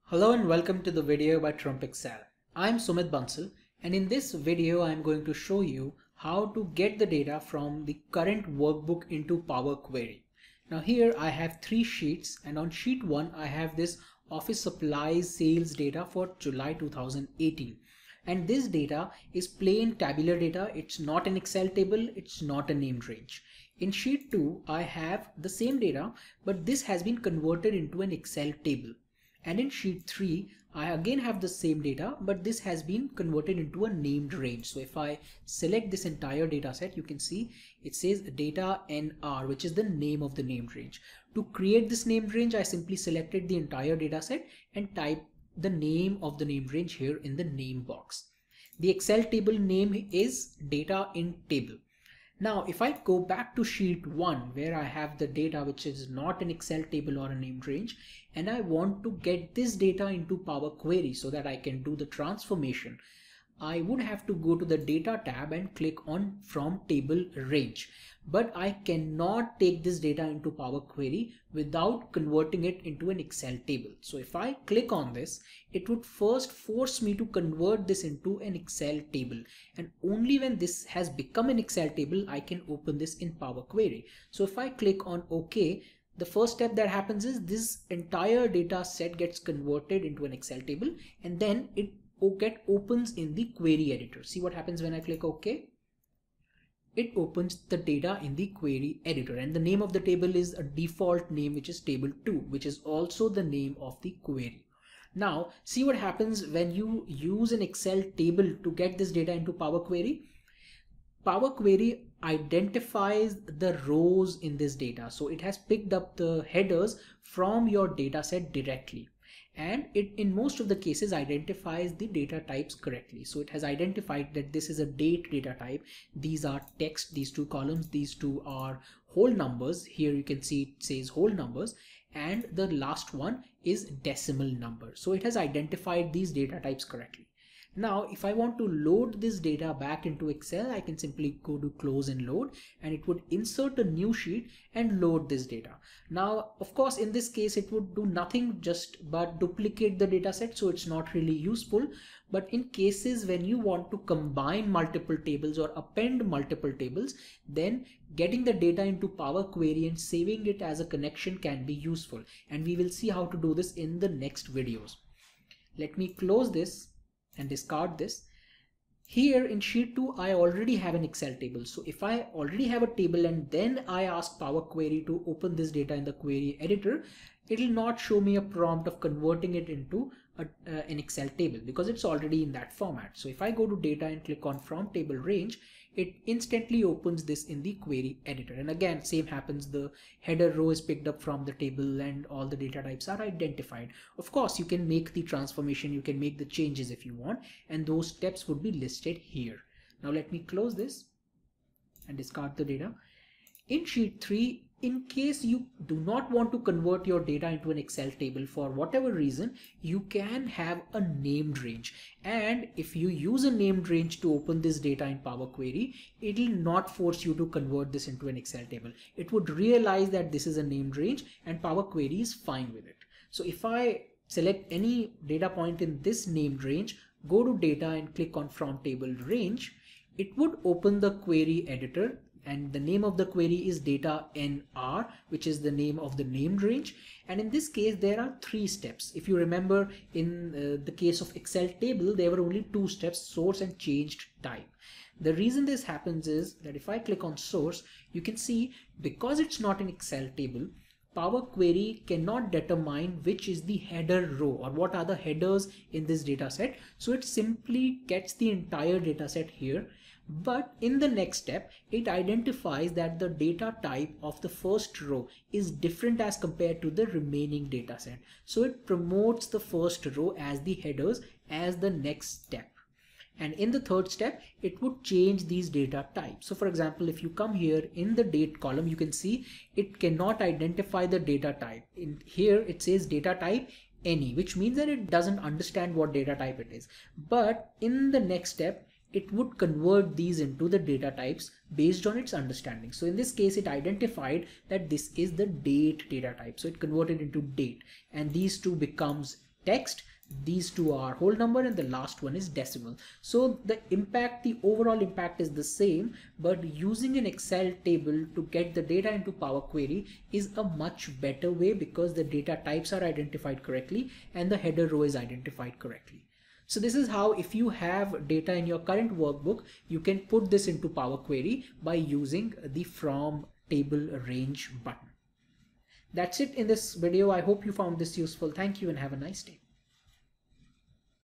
Hello and welcome to the video by TrumpExcel. I'm Sumit Bansal, and in this video I'm going to show you how to get the data from the current workbook into Power Query. Now here I have three sheets, and on sheet 1 I have this office supplies sales data for July 2018. And this data is plain tabular data. It's not an Excel table, it's not a named range. In sheet 2 I have the same data, but this has been converted into an Excel table. And in sheet 3, I again have the same data, but this has been converted into a named range. So if I select this entire data set, you can see it says data NR, which is the name of the named range. To create this named range, I simply selected the entire data set and type the name of the named range here in the name box. The Excel table name is data in table. Now, if I go back to sheet 1 where I have the data which is not an Excel table or a named range, and I want to get this data into Power Query so that I can do the transformation, I would have to go to the data tab and click on from table range. But I cannot take this data into Power Query without converting it into an Excel table. So if I click on this, it would first force me to convert this into an Excel table. And only when this has become an Excel table, I can open this in Power Query. So if I click on OK, the first step that happens is this entire data set gets converted into an Excel table, and then it opens in the query editor. See what happens when I click OK? It opens the data in the query editor, and the name of the table is a default name, which is table 2, which is also the name of the query. Now see what happens when you use an Excel table to get this data into Power Query. Power Query identifies the rows in this data. So it has picked up the headers from your data set directly. And it in most of the cases identifies the data types correctly. So it has identified that this is a date data type. These are text, these two columns, these two are whole numbers. Here you can see it says whole numbers, and the last one is decimal number. So it has identified these data types correctly. Now, if I want to load this data back into Excel, I can simply go to close and load, and it would insert a new sheet and load this data. Now, of course, in this case, it would do nothing just but duplicate the data set. So it's not really useful. But in cases when you want to combine multiple tables or append multiple tables, then getting the data into Power Query and saving it as a connection can be useful. And we will see how to do this in the next videos. Let me close this and discard this. Here in sheet 2 I already have an Excel table. So if I already have a table and then I ask Power Query to open this data in the query editor, it will not show me a prompt of converting it into an Excel table because it's already in that format. So if I go to data and click on from table range, it instantly opens this in the query editor. And again, same happens. The header row is picked up from the table and all the data types are identified. Of course, you can make the transformation, you can make the changes if you want, and those steps would be listed here. Now let me close this and discard the data. In sheet 3, in case you do not want to convert your data into an Excel table for whatever reason, you can have a named range. And if you use a named range to open this data in Power Query, it will not force you to convert this into an Excel table. It would realize that this is a named range and Power Query is fine with it. So if I select any data point in this named range, go to data and click on from table range, it would open the query editor. And the name of the query is data NR, which is the name of the named range. And in this case, there are 3 steps. If you remember, in the case of Excel table, there were only 2 steps: source and changed type. The reason this happens is that if I click on source, you can see because it's not an Excel table, Power Query cannot determine which is the header row or what are the headers in this data set. So it simply gets the entire data set here. But in the next step, it identifies that the data type of the first row is different as compared to the remaining data set. So it promotes the first row as the headers as the next step. And in the third step, it would change these data types. So for example, if you come here in the date column, you can see it cannot identify the data type. In here, it says data type any, which means that it doesn't understand what data type it is. But in the next step, it would convert these into the data types based on its understanding. So in this case, it identified that this is the date data type. So it converted into date, and these two becomes text, these two are whole number, and the last one is decimal. So the impact, the overall impact is the same, but using an Excel table to get the data into Power Query is a much better way because the data types are identified correctly and the header row is identified correctly. So this is how, if you have data in your current workbook, you can put this into Power Query by using the From Table Range button. That's it in this video. I hope you found this useful. Thank you and have a nice day.